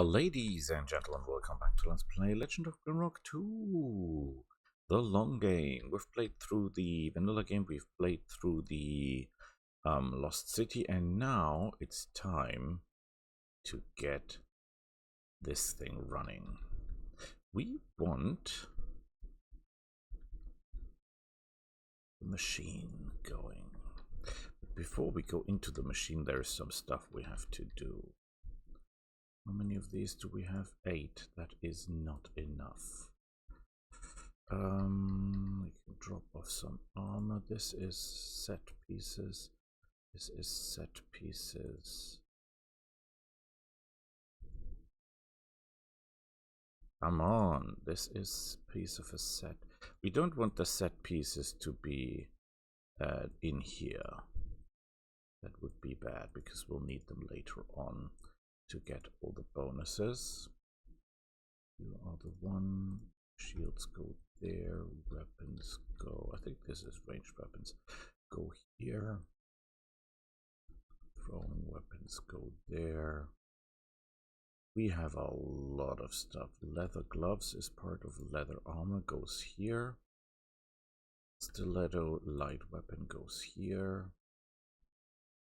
Ladies and gentlemen, welcome back to Let's Play Legend of Grimrock 2. The long game. We've played through the vanilla game, we've played through the Lost City, and now it's time to get this thing running. We want the machine going. But before we go into the machine, there's some stuff we have to do. How many of these do we have? 8. That is not enough. We can drop off some armor. This is set pieces. This is set pieces. Come on, this is piece of a set. We don't want the set pieces to be in here. That would be bad because we'll need them later on to get all the bonuses. You are the one. Shields go there. Weapons go. I think this is ranged weapons. Go here. Throwing weapons go there. We have a lot of stuff. Leather gloves is part of leather armor. Goes here. Stiletto light weapon goes here.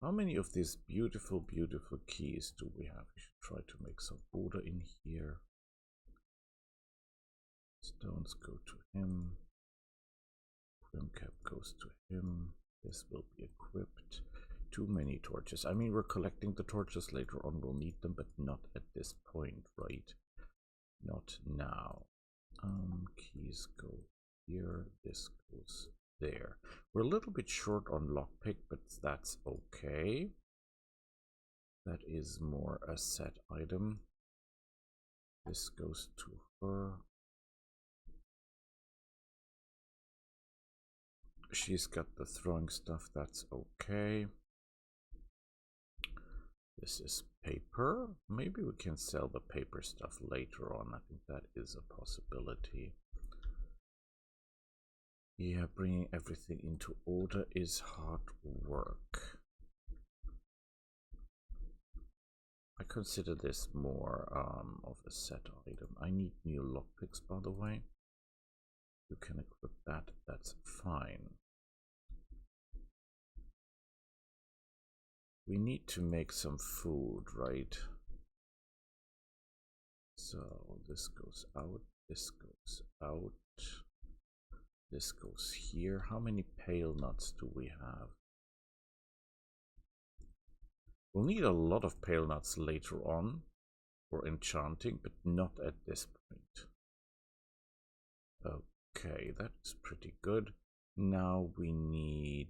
How many of these beautiful, beautiful keys do we have? We should try to make some order in here. Stones go to him. Grim cap goes to him. This will be equipped. Too many torches. I mean, we're collecting the torches later on. We'll need them, but not at this point, right? Not now. Keys go here. This goes there. We're a little bit short on lockpick, but that's okay. That is more a set item. This goes to her. She's got the throwing stuff, that's okay. This is paper. Maybe we can sell the paper stuff later on. I think that is a possibility. Yeah, bringing everything into order is hard work. I consider this more of a set item. I need new lockpicks, by the way. You can equip that, that's fine. We need to make some food, right? So this goes out, this goes out, this goes here. How many pale nuts do we have? We'll need a lot of pale nuts later on for enchanting, but not at this point. Okay, that's pretty good. Now we need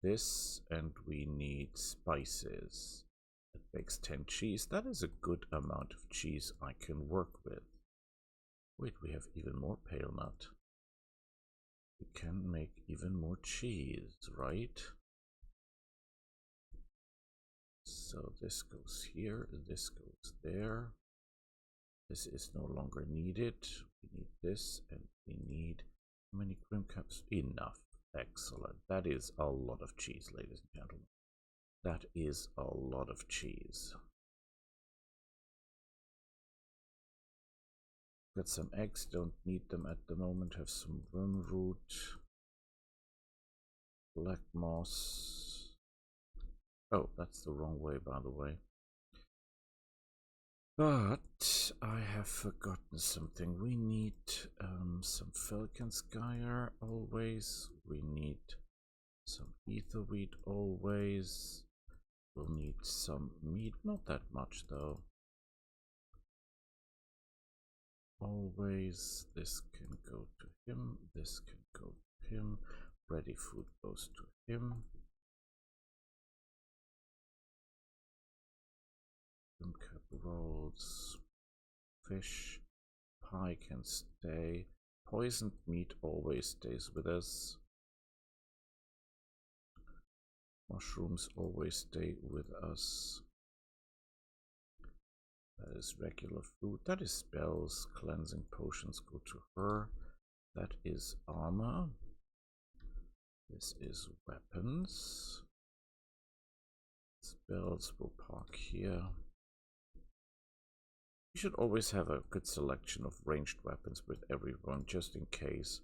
this, and we need spices. That makes 10 cheese. That is a good amount of cheese I can work with. Wait, we have even more pale nut. We can make even more cheese, right? So this goes here, this goes there. This is no longer needed. We need this, and we need how many cream cups? Enough. Excellent. That is a lot of cheese, ladies and gentlemen. That is a lot of cheese. Got some eggs, don't need them at the moment. Have some wormroot. Black moss. Oh, that's the wrong way, by the way. But I have forgotten something. We need some Falconskyer always. We need some ether wheat always. We'll need some meat, not that much though. Always. This can go to him. This can go to him. Ready food goes to him. Cap rolls. Fish. Pie can stay. Poisoned meat always stays with us. Mushrooms always stay with us. That is regular food. That is spells. Cleansing potions go to her. That is armor. This is weapons. Spells will park here. You should always have a good selection of ranged weapons with everyone, just in case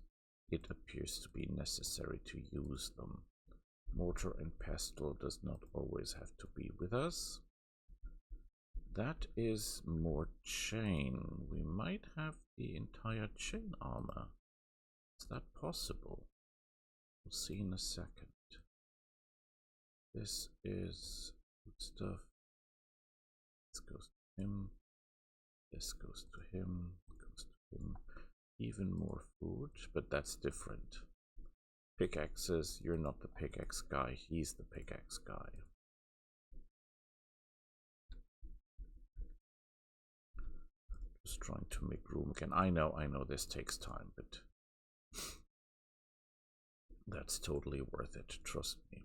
it appears to be necessary to use them. Mortar and pestle does not always have to be with us. That is more chain. We might have the entire chain armor. Is that possible? We'll see in a second. This is good stuff. This goes to him. This goes to him. Goes to him. Even more food, but that's different. Pickaxes, you're not the pickaxe guy, he's the pickaxe guy. Just trying to make room again. I know this takes time, but that's totally worth it, trust me.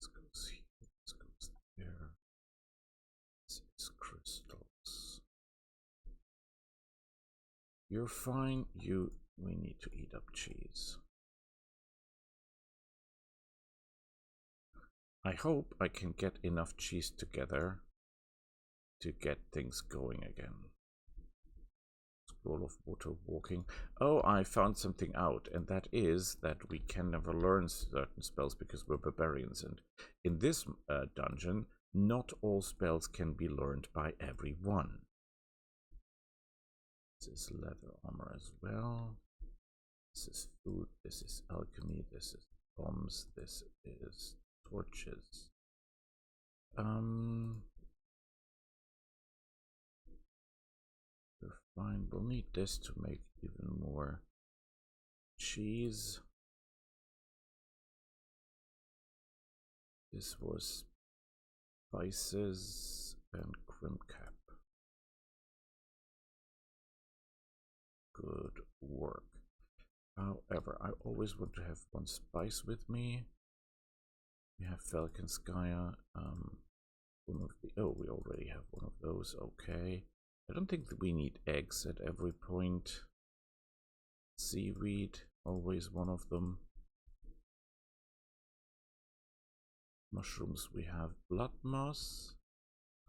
This goes here, this goes there. This is crystals. You're fine, we need to eat up cheese. I hope I can get enough cheese together to get things going again. Scroll of water walking. Oh, I found something out, and that is that we can never learn certain spells because we're barbarians, and in this dungeon, not all spells can be learned by everyone. This is leather armor as well. This is food, this is alchemy, this is bombs, this is torches. We're fine. We'll need this to make even more cheese. This was spices and Grimrock. Good work. However, I always want to have one spice with me. We have Falconskaya. One of the, oh, we already have one of those. Okay. I don't think that we need eggs at every point. Seaweed, always one of them. Mushrooms, we have blood moss.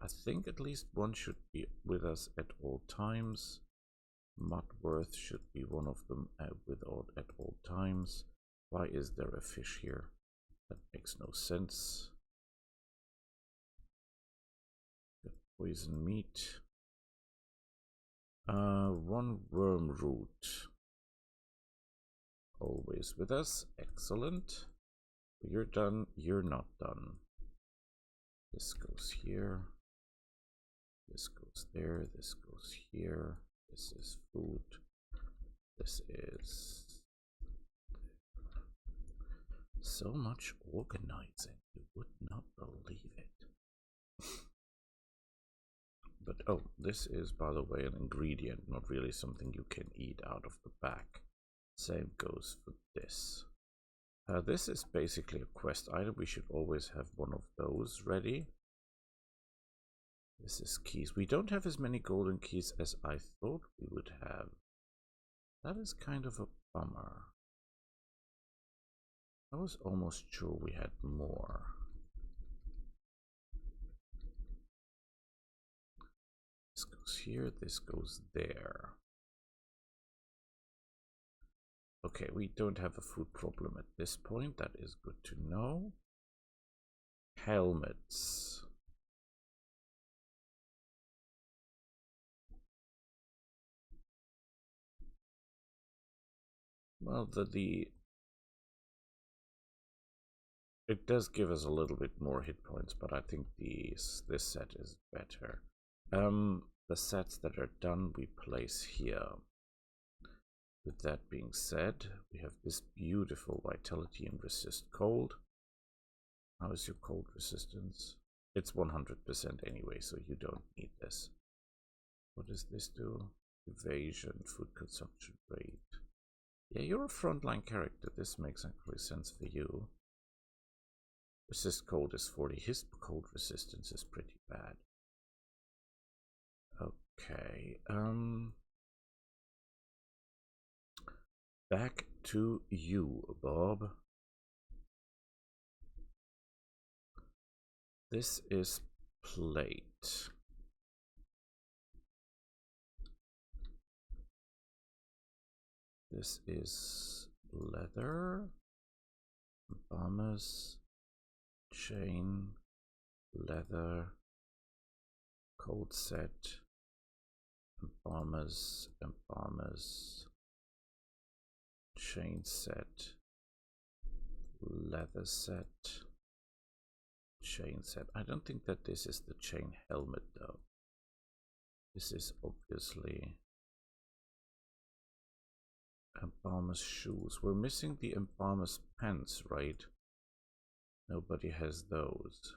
I think at least one should be with us at all times. Mudworth should be one of them at all times. Why is there a fish here? That makes no sense. Good poison meat. One worm root. Always with us. Excellent. You're done. You're not done. This goes here. This goes there. This goes here. This is food. This is so much organizing. You would not believe it. But oh, this is, by the way, an ingredient, not really something you can eat out of the back. Same goes for this. This is basically a quest item. We should always have one of those ready. This is keys. We don't have as many golden keys as I thought we would have. That is kind of a bummer. I was almost sure we had more. This goes here, this goes there. Okay, we don't have a food problem at this point. That is good to know. Helmets. Well, it does give us a little bit more hit points, but I think this set is better. The sets that are done we place here. With that being said, we have this beautiful vitality and resist cold. How is your cold resistance? It's 100% anyway, so you don't need this. What does this do? Evasion, food consumption rate. Yeah, you're a frontline character. This makes actually sense for you. Resist cold is 40. His cold resistance is pretty bad. Okay. Back to you, Bob. This is plate. This is leather, bombers, chain, leather, cold set, bombers, chain set, leather set, chain set. I don't think that this is the chain helmet though. This is obviously embalmer's shoes. We're missing the embalmer's pants, right? Nobody has those.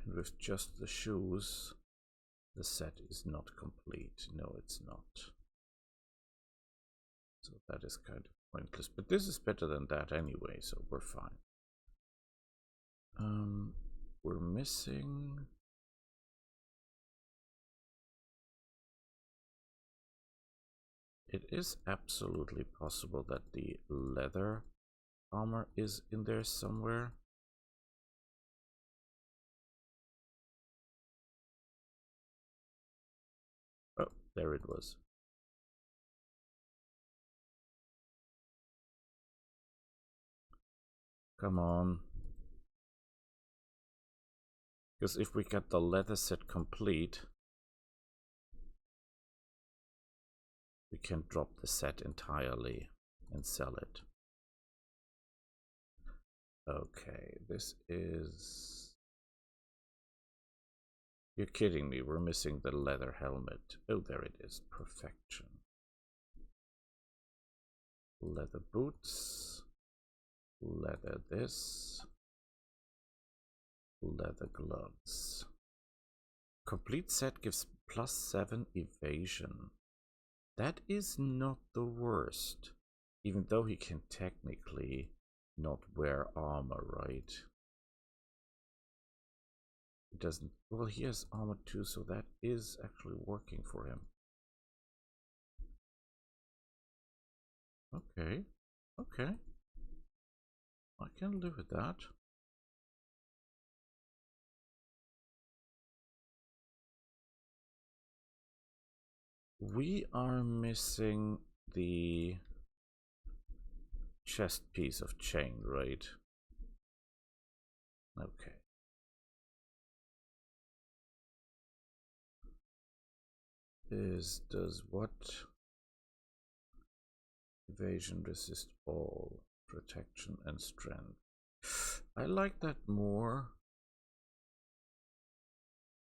And with just the shoes, the set is not complete. No, it's not. So that is kind of pointless. But this is better than that anyway, so we're fine. We're missing... It is absolutely possible that the leather armor is in there somewhere. Oh, there it was. Come on. Because if we get the leather set complete, we can drop the set entirely and sell it. Okay, this is... You're kidding me, we're missing the leather helmet. Oh, there it is. Perfection. Leather boots. Leather this. Leather gloves. Complete set gives +7 evasion. That is not the worst. Even though he can technically not wear armor, right? He doesn't... Well, he has armor too, so that is actually working for him. Okay. Okay. I can live with that. We are missing the chest piece of chain, right? Okay. This does what? Evasion, resist all, protection and strength. I like that more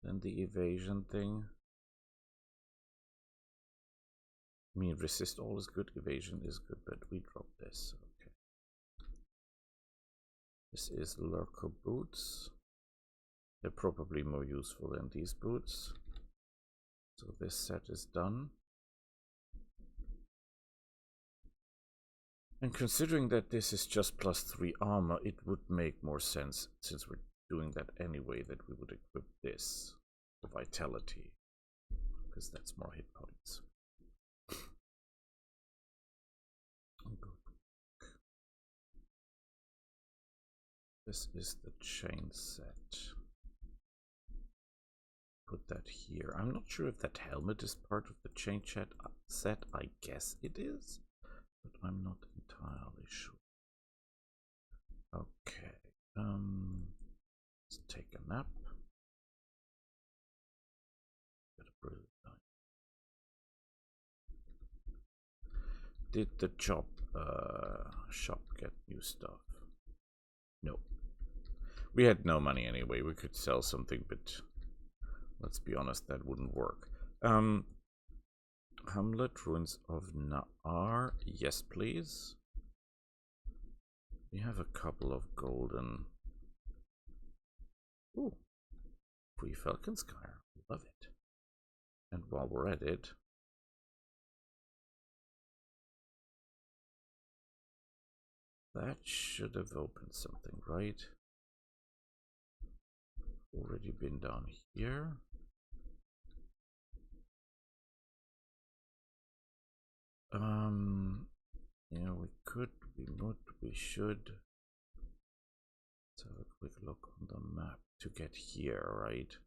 than the evasion thing. I mean, resist all is good, evasion is good, but we drop this. Okay. This is lurker boots. They're probably more useful than these boots. So this set is done. And considering that this is just +3 armor, it would make more sense, since we're doing that anyway, that we would equip this for vitality, because that's more hit points. This is the chain set. Put that here. I'm not sure if that helmet is part of the chain set. I guess it is, but I'm not entirely sure. Okay. Let's take a nap. Did the job shop get new stuff? No. We had no money anyway. We could sell something, but let's be honest, that wouldn't work. Hamlet, Ruins of Naar. Yes, please. We have a couple of golden... Ooh. Free Falconskire. Love it. And while we're at it... That should have opened something, right? Already been down here. Yeah, we could we should. Let's have a quick look on the map to get here, right?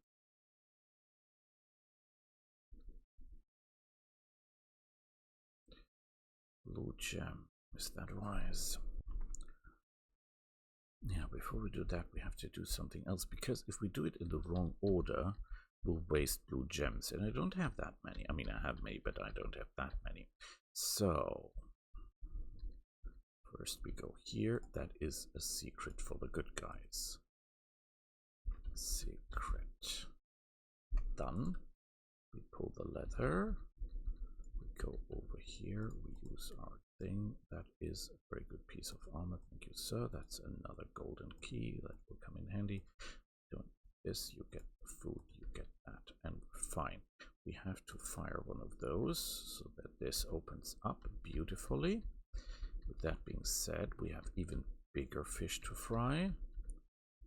Blue gem, is that rise? Yeah, before we do that, we have to do something else, because if we do it in the wrong order, we'll waste blue gems, and I don't have that many. I mean, I have many, but I don't have that many. So, first we go here. That is a secret for the good guys. Secret. Done. We pull the leather. We go over here. We use our thing. That is a very good piece of armor. Thank you, sir. That's another golden key that will come in handy. Don't this, you get the food, you get that, and fine. We have to fire one of those so that this opens up beautifully. With that being said, we have even bigger fish to fry,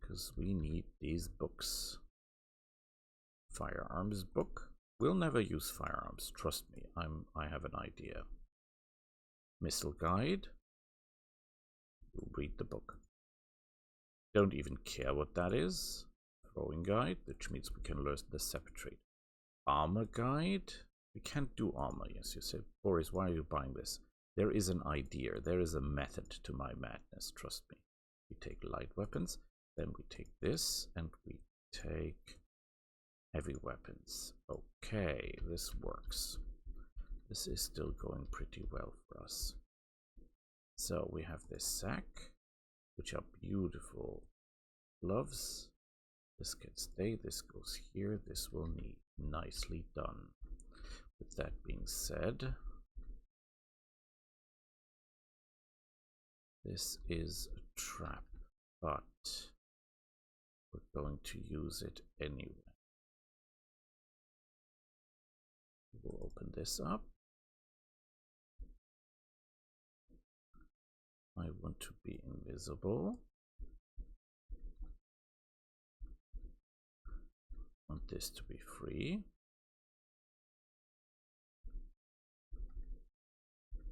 because we need these books. Firearms book. We'll never use firearms, trust me. I have an idea. Missile guide. You'll read the book. Don't even care what that is. Throwing guide, which means we can learn the separate trait. Armor guide. We can't do armor. Yes, you said, Boris, why are you buying this? There is an idea. There is a method to my madness. Trust me. We take light weapons, then we take this, and we take heavy weapons. Okay, this works. This is still going pretty well for us. So we have this sack, which are beautiful gloves. This can stay, this goes here, this will need. Nicely done. With that being said, this is a trap, but we're going to use it anyway. We'll open this up. I want to be invisible. I want this to be free.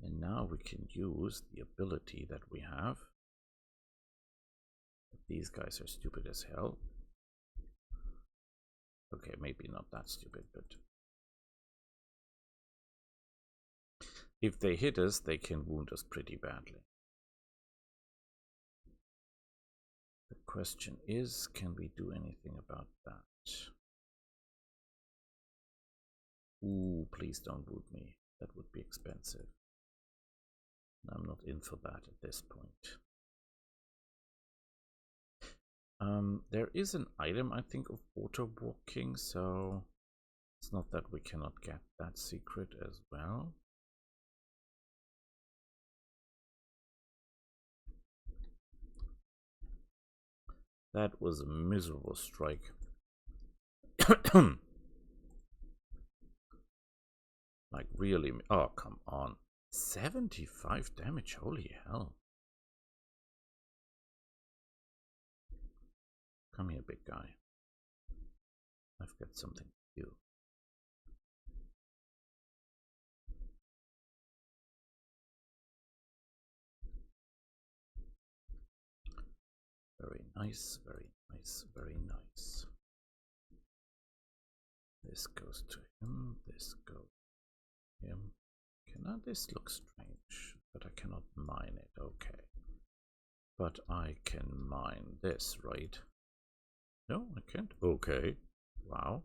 And now we can use the ability that we have. These guys are stupid as hell. Okay, maybe not that stupid, but if they hit us, they can wound us pretty badly. The question is, can we do anything about that? Ooh, please don't wound me. That would be expensive. I'm not in for that at this point. There is an item, I think, of auto walking, so it's not that we cannot get that secret as well. That was a miserable strike. Like, really? Oh, come on. 75 damage, holy hell. Come here, big guy. I've got something for you. Very nice, very nice, very nice. This goes to him, this goes to him. Cannot this look strange? But I cannot mine it, okay. But I can mine this, right? No, I can't. Okay. Wow.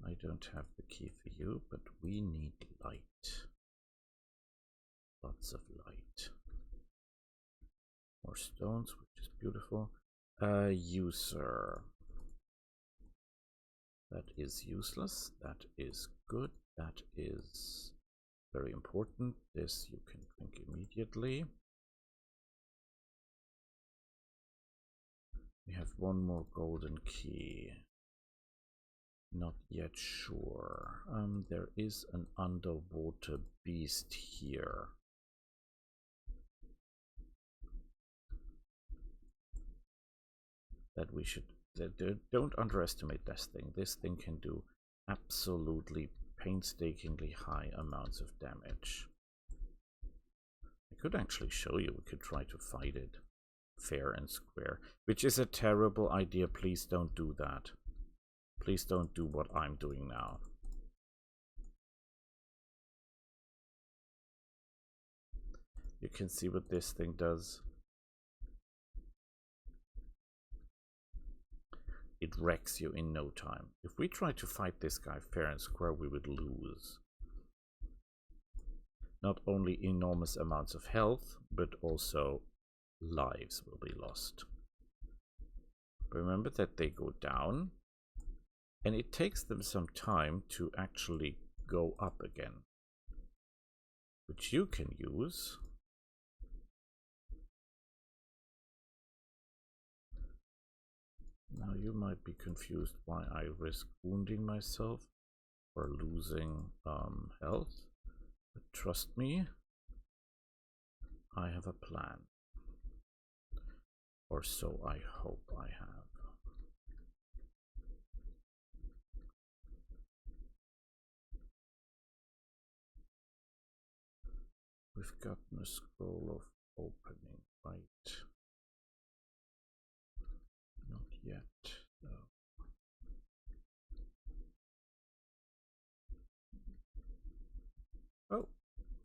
I don't have the key for you, but we need light. Lots of light. More stones, which is beautiful. User. That is useless. That is good. That is very important. This you can drink immediately. We have one more golden key. Not yet sure. There is an underwater beast here. That we should... Don't underestimate this thing. This thing can do absolutely painstakingly high amounts of damage. could actually show you. We could try to fight it fair and square, which is a terrible idea. Please don't do that. Please don't do what I'm doing now. You can see what this thing does. It wrecks you in no time. If we try to fight this guy fair and square, we would lose. Not only enormous amounts of health, but also lives will be lost. Remember that they go down, and it takes them some time to actually go up again, which you can use. Now you might be confused why I risk wounding myself or losing health, but trust me, I have a plan. Or so I hope I have. We've gotten a scroll of opening, right? Not yet, though. Oh,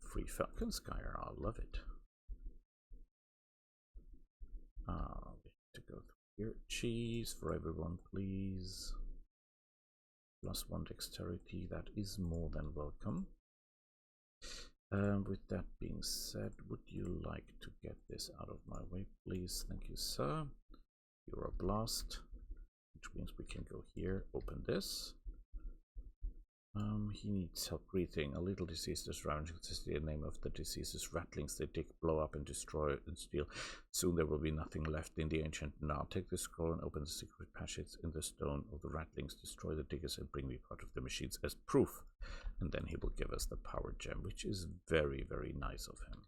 free Falcon Skyer, I'll love it. We have to go through here. Cheese for everyone, please. +1 dexterity, that is more than welcome. With that being said, would you like to get this out of my way, please? Thank you, sir. You're a blast, which means we can go here, open this. He needs help breathing. A little disease is ravaging the city. The name of the disease is rattlings. They dig, blow up, and destroy and steal. Soon there will be nothing left in the ancient. Now take this scroll and open the secret passage in the stone of the rattlings. Destroy the diggers and bring me part of the machines as proof. And then he will give us the power gem, which is very, very nice of him.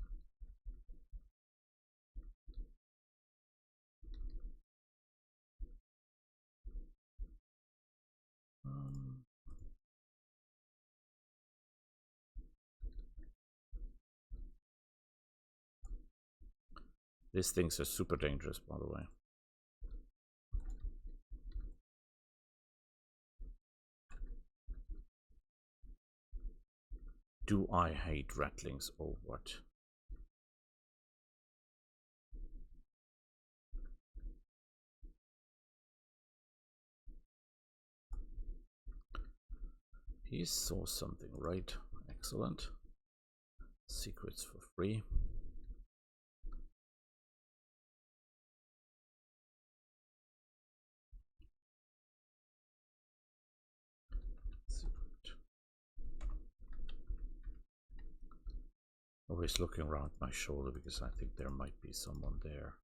These things are super dangerous, by the way. Do I hate rattlings or what? He saw something, right? Excellent. Secrets for free. Always looking around my shoulder because I think there might be someone there.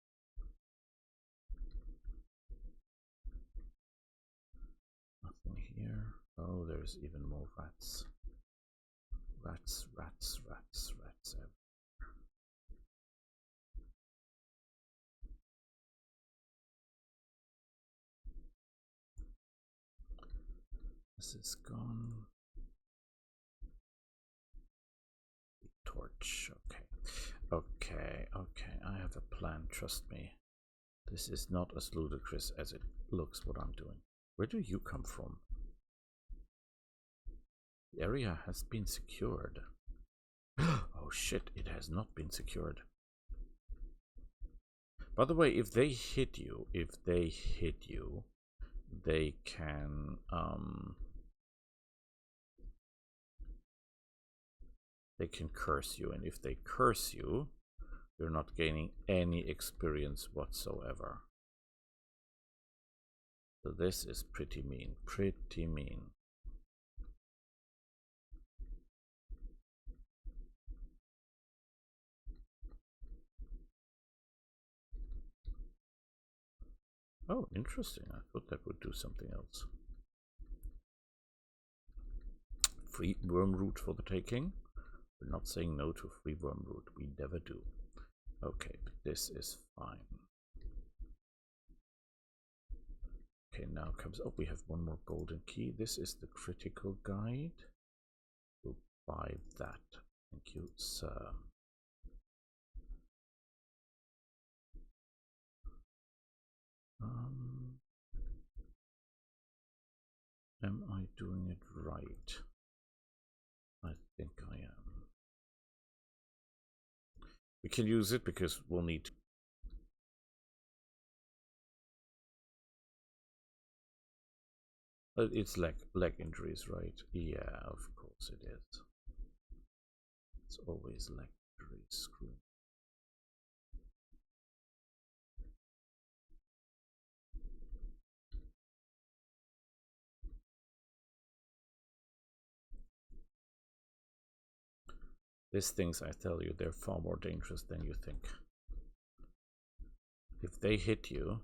Nothing here. Oh, there's even more rats. Rats, rats, rats, rats everywhere. This is gone. Torch. Okay. Okay, okay. I have a plan, trust me. This is not as ludicrous as it looks what I'm doing. Where do you come from? The area has been secured. Oh shit, it has not been secured. By the way, if they hit you, they can curse you, and if they curse you, you're not gaining any experience whatsoever. So this is pretty mean, pretty mean. Oh, interesting. I thought that would do something else. Free wormroot for the taking. We're not saying no to free wormroot. We never do. Okay, but this is fine. Okay, now comes... Oh, we have one more golden key. This is the critical guide. We'll buy that. Thank you, sir. Am I doing it right? I think I am. We can use it because we'll need to. It's leg injuries, right? Yeah, of course it is. It's always leg injuries. Screw. These things, I tell you, they're far more dangerous than you think. If they hit you,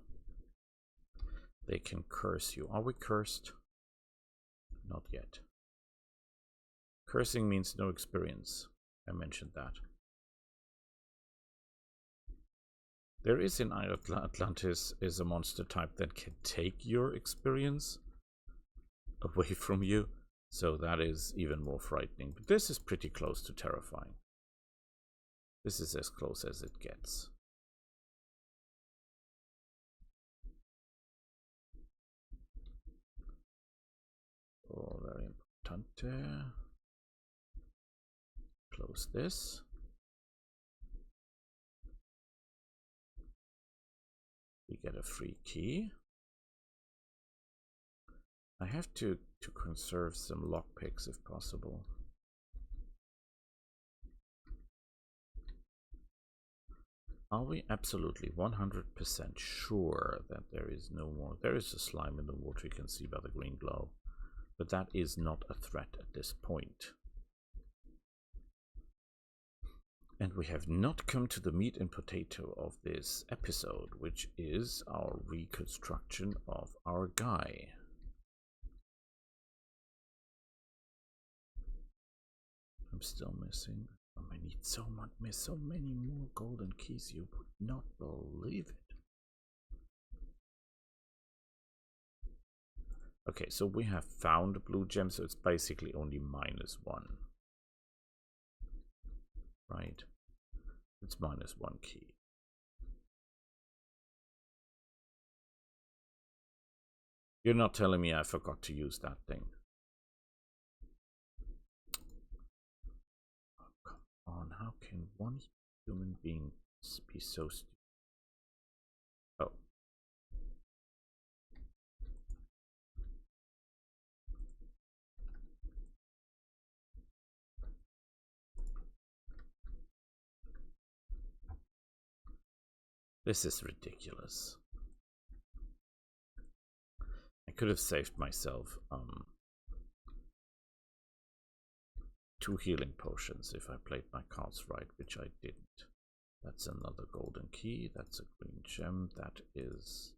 they can curse you. Are we cursed? Not yet. Cursing means no experience. I mentioned that. There is in Atlantis is a monster type that can take your experience away from you. So that is even more frightening. But this is pretty close to terrifying. This is as close as it gets. Oh, very important. Close this. We get a free key. I have to conserve some lockpicks if possible. Are we absolutely 100% sure that there is no more? There is a slime in the water, you can see by the green glow. But that is not a threat at this point. And we have not come to the meat and potato of this episode, which is our reconstruction of our guy. I'm still missing. I need so many more golden keys. You would not believe it. Okay, so we have found a blue gem, so it's basically only -1. Right? It's -1 key. You're not telling me I forgot to use that thing. Oh, come on, how can one human being be so stupid? Oh. This is ridiculous. I could have saved myself 2 healing potions if I played my cards right, which I didn't. That's another golden key. That's a green gem. That is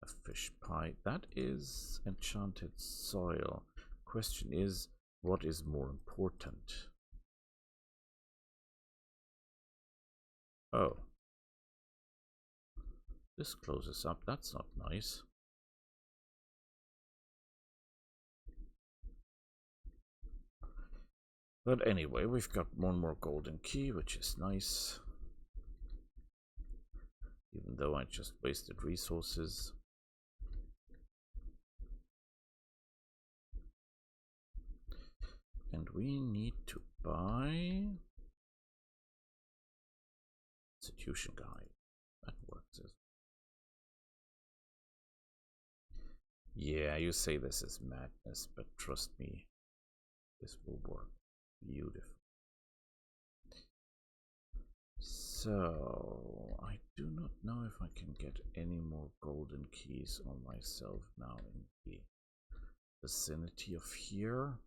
a fish pie. That is enchanted soil. Question is, what is more important? Oh. This closes up. That's not nice. But anyway, we've got one more golden key, which is nice. Even though I just wasted resources. And we need to buy Institution Guide. That works as well. Yeah, you say this is madness, but trust me, this will work beautiful. So, I do not know if I can get any more golden keys on myself now in the vicinity of here.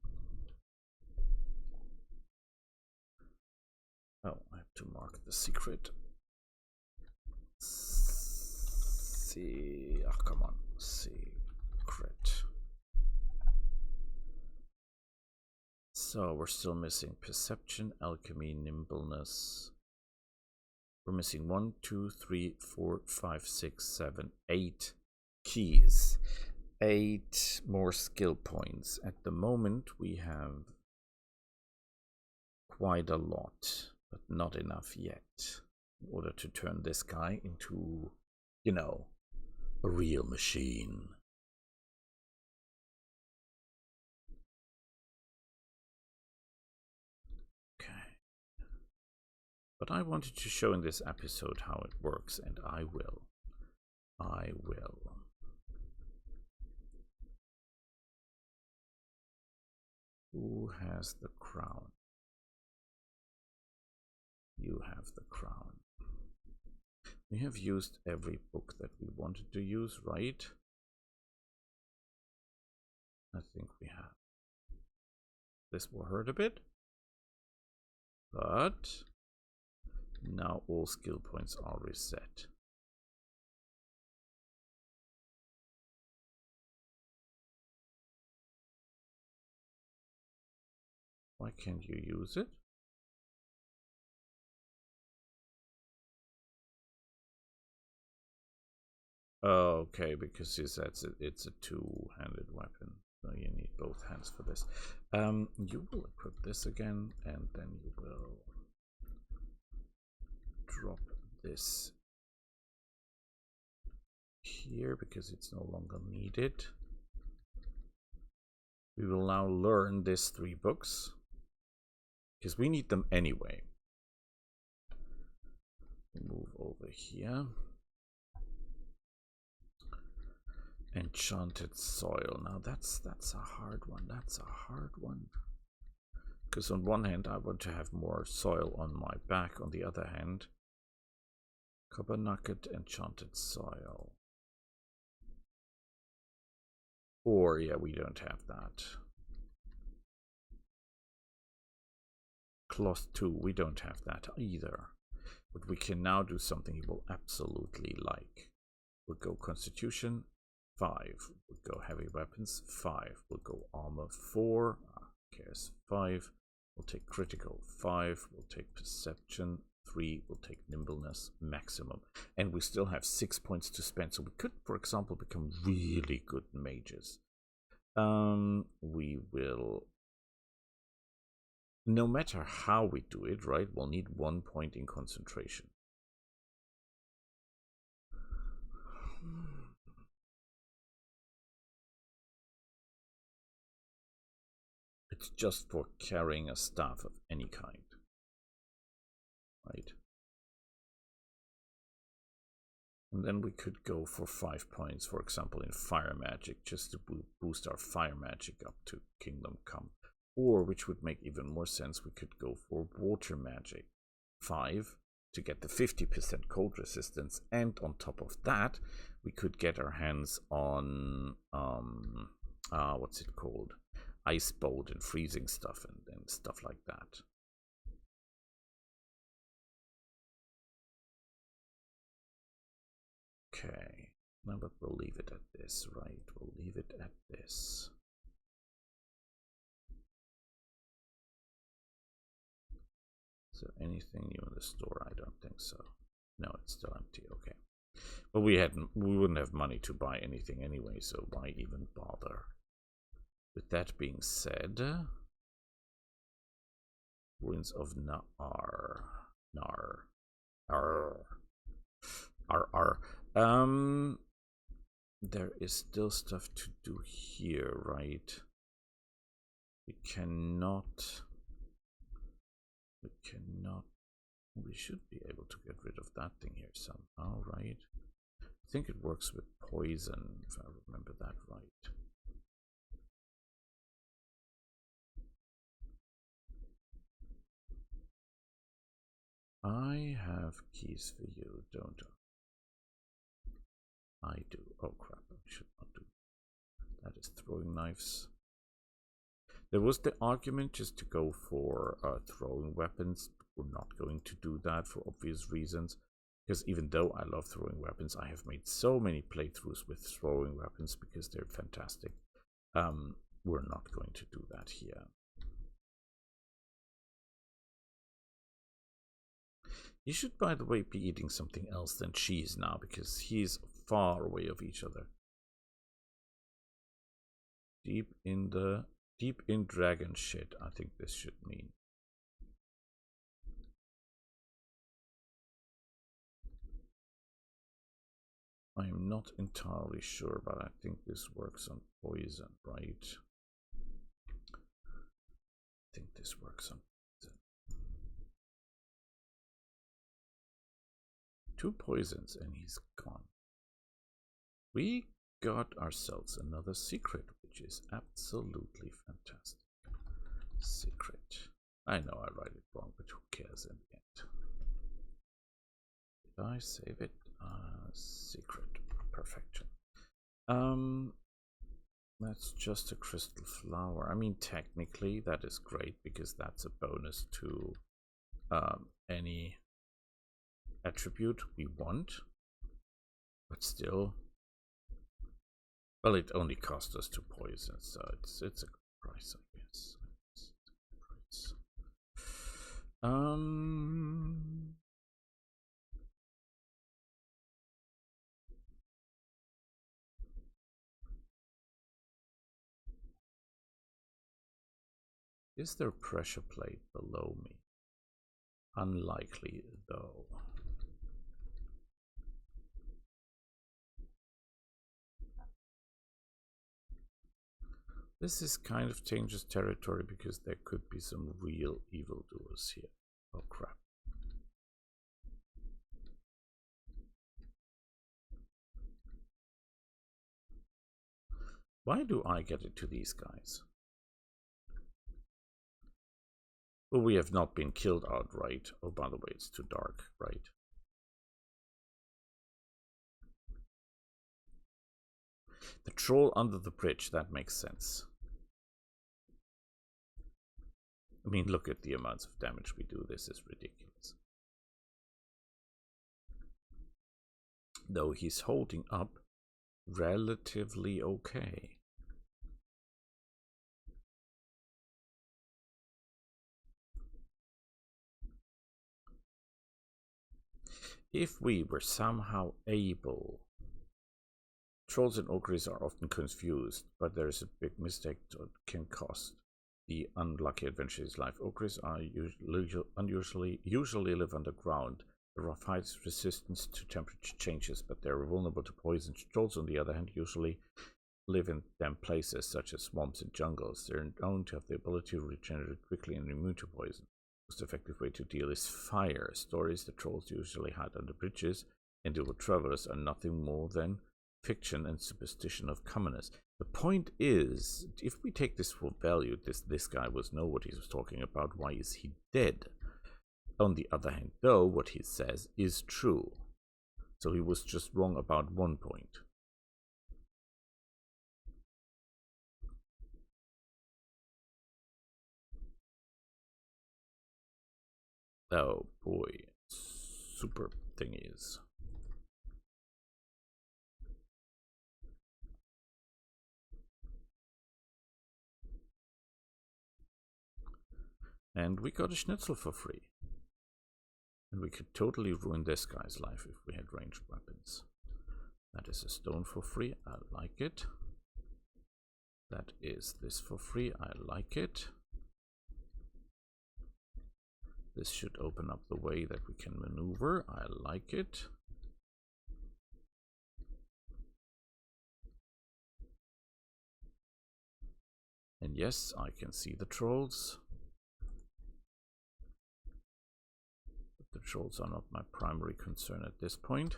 Oh, I have to mark the secret. See, oh, come on, secret. So we're still missing perception, alchemy, nimbleness. We're missing 1, 2, 3, 4, 5, 6, 7, 8 keys. 8 more skill points. At the moment, we have quite a lot, but not enough yet in order to turn this guy into, you know, a real machine. But I wanted to show in this episode how it works, and I will. I will. Who has the crown? You have the crown. We have used every book that we wanted to use, right? I think we have. This will hurt a bit, but now all skill points are reset. Why can't you use it? Okay, because it's a two-handed weapon, so you need both hands for this. You will equip this again, and then you will drop this here because it's no longer needed. We will now learn these 3 books because we need them anyway. Move over here. Enchanted soil. Now that's a hard one. That's a hard one. Because on one hand I want to have more soil on my back. On the other hand, copper nugget, enchanted soil. Or yeah, we don't have that. Cloth 2, we don't have that either. But we can now do something you will absolutely like. We'll go Constitution 5. We'll go heavy weapons 5. We'll go armor 4. Cares 5. We'll take critical 5. We'll take perception 3. We'll take nimbleness maximum. And we still have 6 points to spend. So we could, for example, become really good mages. We will, no matter how we do it, right, we'll need 1 point in concentration. It's just for carrying a staff of any kind, right? And then we could go for 5 points, for example, in fire magic, just to boost our fire magic up to Kingdom Come. Or, which would make even more sense, we could go for water magic 5 to get the 50% cold resistance, and on top of that, we could get our hands on what's it called? Ice bolt and freezing stuff and stuff like that. Okay, now but we'll leave it at this, right? We'll leave it at this. Is there anything new in the store? I don't think so. No, it's still empty. Okay. But we wouldn't have money to buy anything anyway, so why even bother? With that being said, Ruins of Nar. There is still stuff to do here, right? We should be able to get rid of that thing here somehow, right? I think it works with poison, if I remember that right. I have keys for you, don't I? I do. Oh crap, I should not do that. That is throwing knives. There was the argument just to go for throwing weapons. We're not going to do that for obvious reasons. Because even though I love throwing weapons, I have made so many playthroughs with throwing weapons because they're fantastic. We're not going to do that here. You should, by the way, be eating something else than cheese now, because he's far away of each other. Deep in dragon shit, I think this should mean. I'm not entirely sure, but I think this works on poison, right? I think this works on poison. 2 poisons and he's gone. We got ourselves another secret, which is absolutely fantastic. Secret. I know I write it wrong, but who cares in the end? Did I save it? Secret. Perfection. That's just a crystal flower. I mean, technically that is great because that's a bonus to any attribute we want, but still, well, it only cost us 2 poisons, so it's a good price, I guess. Is there a pressure plate below me? Unlikely, though. This is kind of dangerous territory because there could be some real evildoers here. Oh crap. Why do I get it to these guys? Well, we have not been killed outright. Oh, by the way, it's too dark, right? The troll under the bridge, that makes sense. I mean, look at the amounts of damage we do. This is ridiculous. Though he's holding up relatively okay. If we were somehow able... Trolls and ogres are often confused, but there is a big mistake that can cost the unlucky adventurer's life. Ogres are usually live underground. There are heights resistance to temperature changes, but they are vulnerable to poison. Trolls, on the other hand, usually live in damp places such as swamps and jungles. They are known to have the ability to regenerate quickly and immune to poison. The most effective way to deal is fire. Stories that trolls usually hide under bridges and deal with travelers are nothing more than fiction and superstition of commoners. The point is, if we take this for value, this guy was know what he was talking about. Why is he dead? On the other hand, though, what he says is true. So he was just wrong about one point. Oh boy, super thingies. And we got a schnitzel for free. And we could totally ruin this guy's life if we had ranged weapons. That is a stone for free. I like it. That is this for free. I like it. This should open up the way that we can maneuver. I like it. And yes, I can see the trolls. But the trolls are not my primary concern at this point.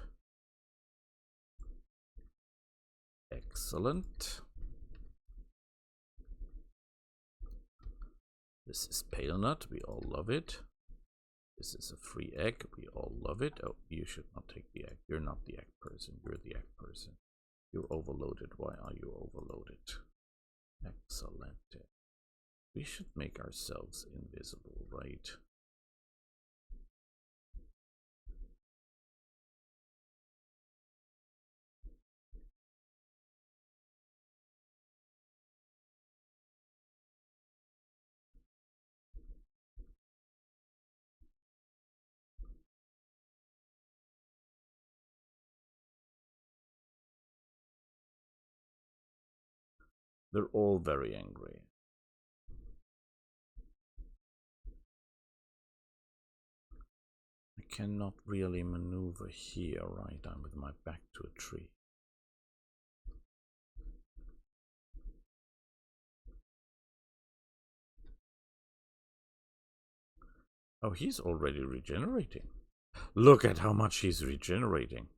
Excellent. This is pale nut. We all love it. This is a free egg. We all love it. Oh, you should not take the egg. You're not the egg person. You're the egg person. You're overloaded. Why are you overloaded? Excellent. We should make ourselves invisible, right? They're all very angry. I cannot really maneuver here, right? I'm with my back to a tree. Oh, he's already regenerating. Look at how much he's regenerating.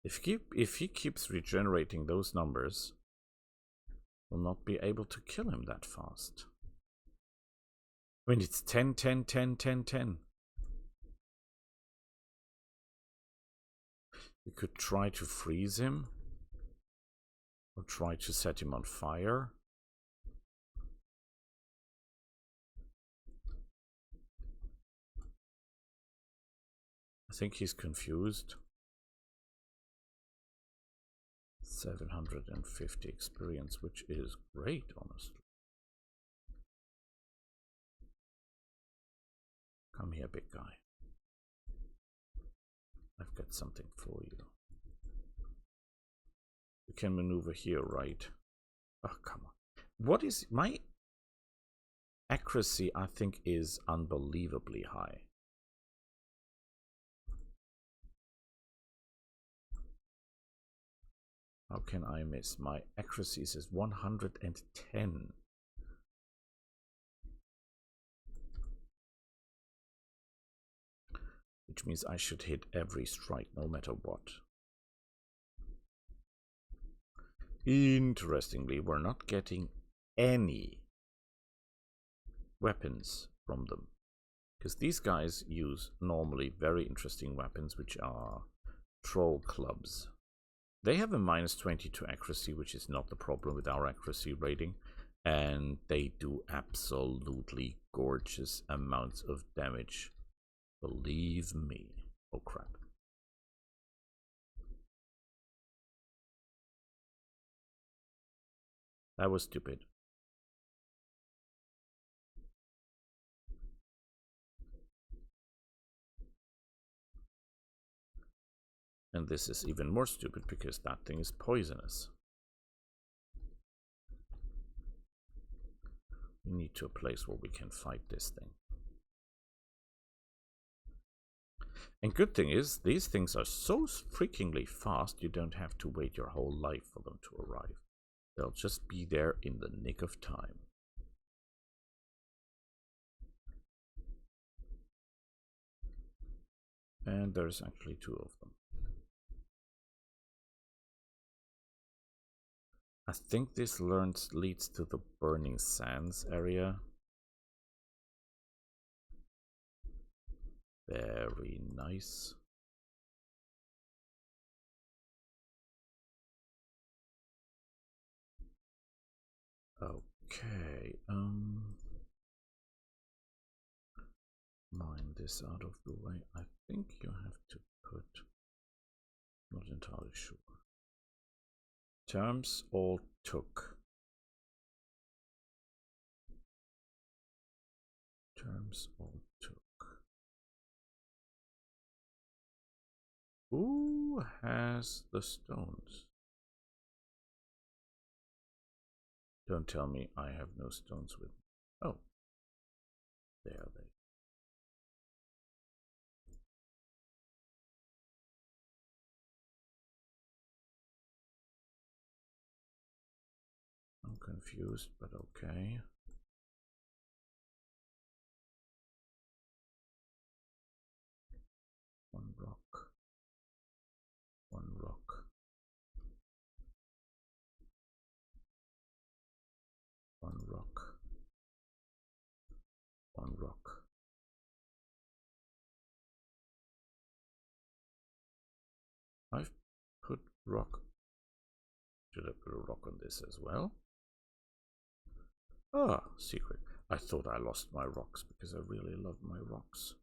If he keeps regenerating those numbers, we'll not be able to kill him that fast. I mean, it's 10, 10, 10, 10, 10. We could try to freeze him. Or try to set him on fire. I think he's confused. 750 experience, which is great, honestly. Come here, big guy. I've got something for you. You can maneuver here, right? Oh, come on. What is my accuracy? I think is unbelievably high. How can I miss? My accuracy is 110. Which means I should hit every strike no matter what. Interestingly, we're not getting any weapons from them. Because these guys use normally very interesting weapons, which are troll clubs. They have a -22 accuracy, which is not the problem with our accuracy rating. And they do absolutely gorgeous amounts of damage. Believe me. Oh crap. That was stupid. And this is even more stupid because that thing is poisonous. We need to a place where we can fight this thing. And good thing is, these things are so freakingly fast, you don't have to wait your whole life for them to arrive. They'll just be there in the nick of time. And there's actually 2 of them. I think this leads to the Burning Sands area. Very nice. Okay, mine this out of the way. I think you have to put, not entirely sure. Terms all took. Terms all took. Who has the stones? Don't tell me I have no stones with me. Oh, there they. I'm confused, but okay. One rock. One rock. One rock. One rock. I've put rock. Should I put a rock on this as well? Ah, secret. I thought I lost my rocks because I really love my rocks.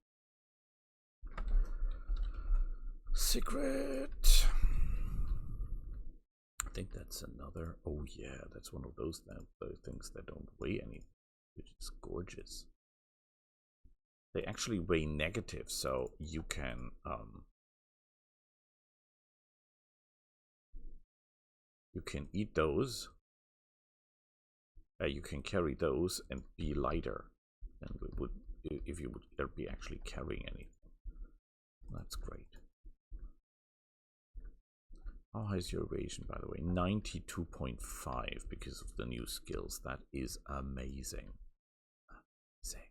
Secret. I think that's another. Oh yeah, that's one of those things that don't weigh anything, which is gorgeous. They actually weigh negative, so you can eat those. You can carry those and be lighter than would if you would be actually carrying anything. That's great. How high is your evasion, by the way? 92.5 because of the new skills. That is amazing. Amazing.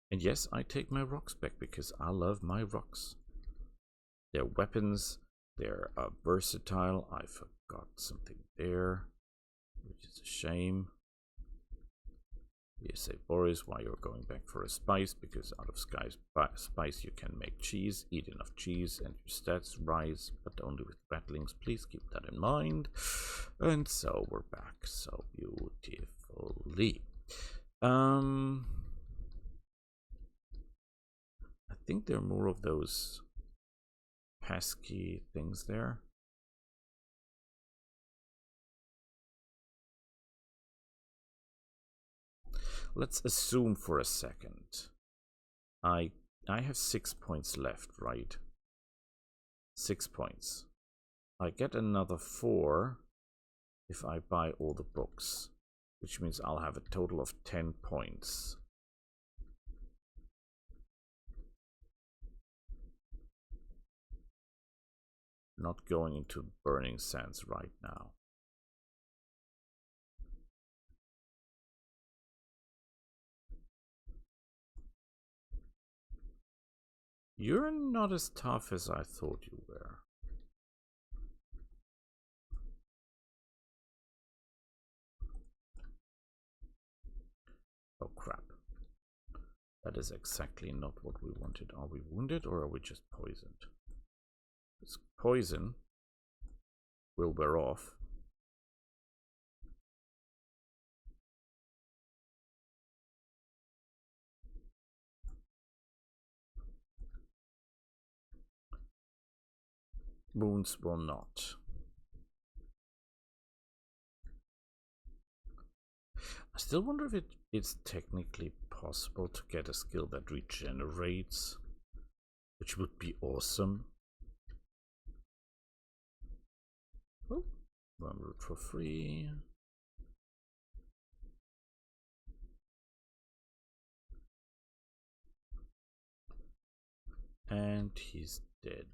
And yes, I take my rocks back because I love my rocks. They're weapons. They're versatile. I forgot something there, which is a shame. You say, Boris, why you're going back for a spice? Because out of spice you can make cheese. Eat enough cheese and your stats rise, but only with rattlings. Please keep that in mind. And so we're back so beautifully. I think there are more of those pesky things there. Let's assume for a second. I have 6 points left, right? 6 points. I get another 4 if I buy all the books, which means I'll have a total of 10 points. Not going into burning sands right now. You're not as tough as I thought you were. Oh crap. That is exactly not what we wanted. Are we wounded or are we just poisoned? This poison will wear off. Wounds will not. I still wonder if it's technically possible to get a skill that regenerates, which would be awesome. Oh, 1 root for free. And he's dead.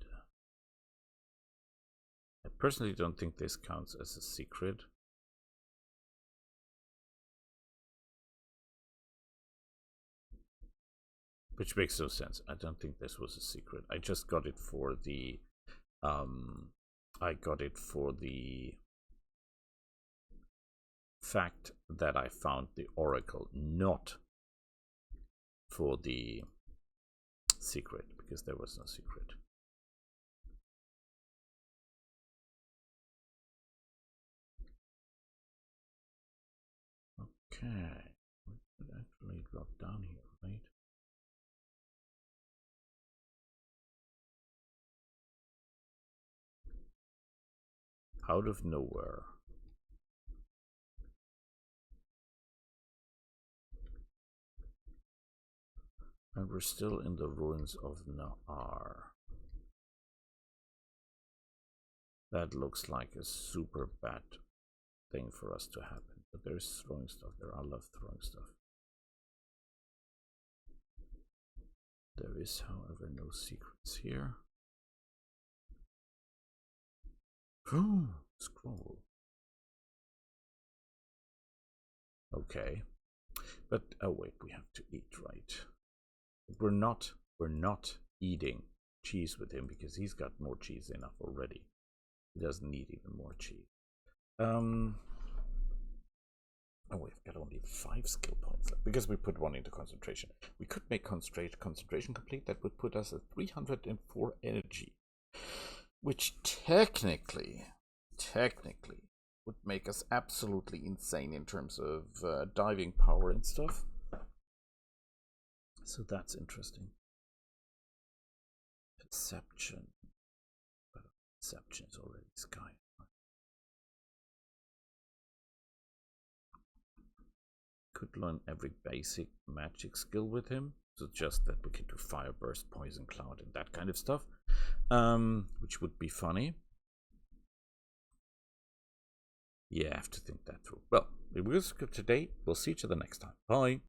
I personally don't think this counts as a secret. Which makes no sense. I don't think this was a secret. I just got it for the fact that I found the oracle, not for the secret, because there was no secret. Okay, we could actually drop down here, right? Out of nowhere. And we're still in the ruins of Naar. That looks like a super bad thing for us to happen. But there's throwing stuff there. I love throwing stuff. There is, however, no secrets here. Oh, scroll. Okay. But oh wait, we have to eat, right? We're not eating cheese with him because he's got more cheese enough already. He doesn't need even more cheese. Oh, we've got only 5 skill points left because we put 1 into concentration. We could make concentration complete. That would put us at 304 energy, which technically would make us absolutely insane in terms of diving power and stuff. So that's interesting. Perception. Perception is already sky. Could learn every basic magic skill with him. So just that we can do fire burst, poison cloud, and that kind of stuff, which would be funny. Yeah, I have to think that through. Well, it was good today. We'll see each other next time. Bye.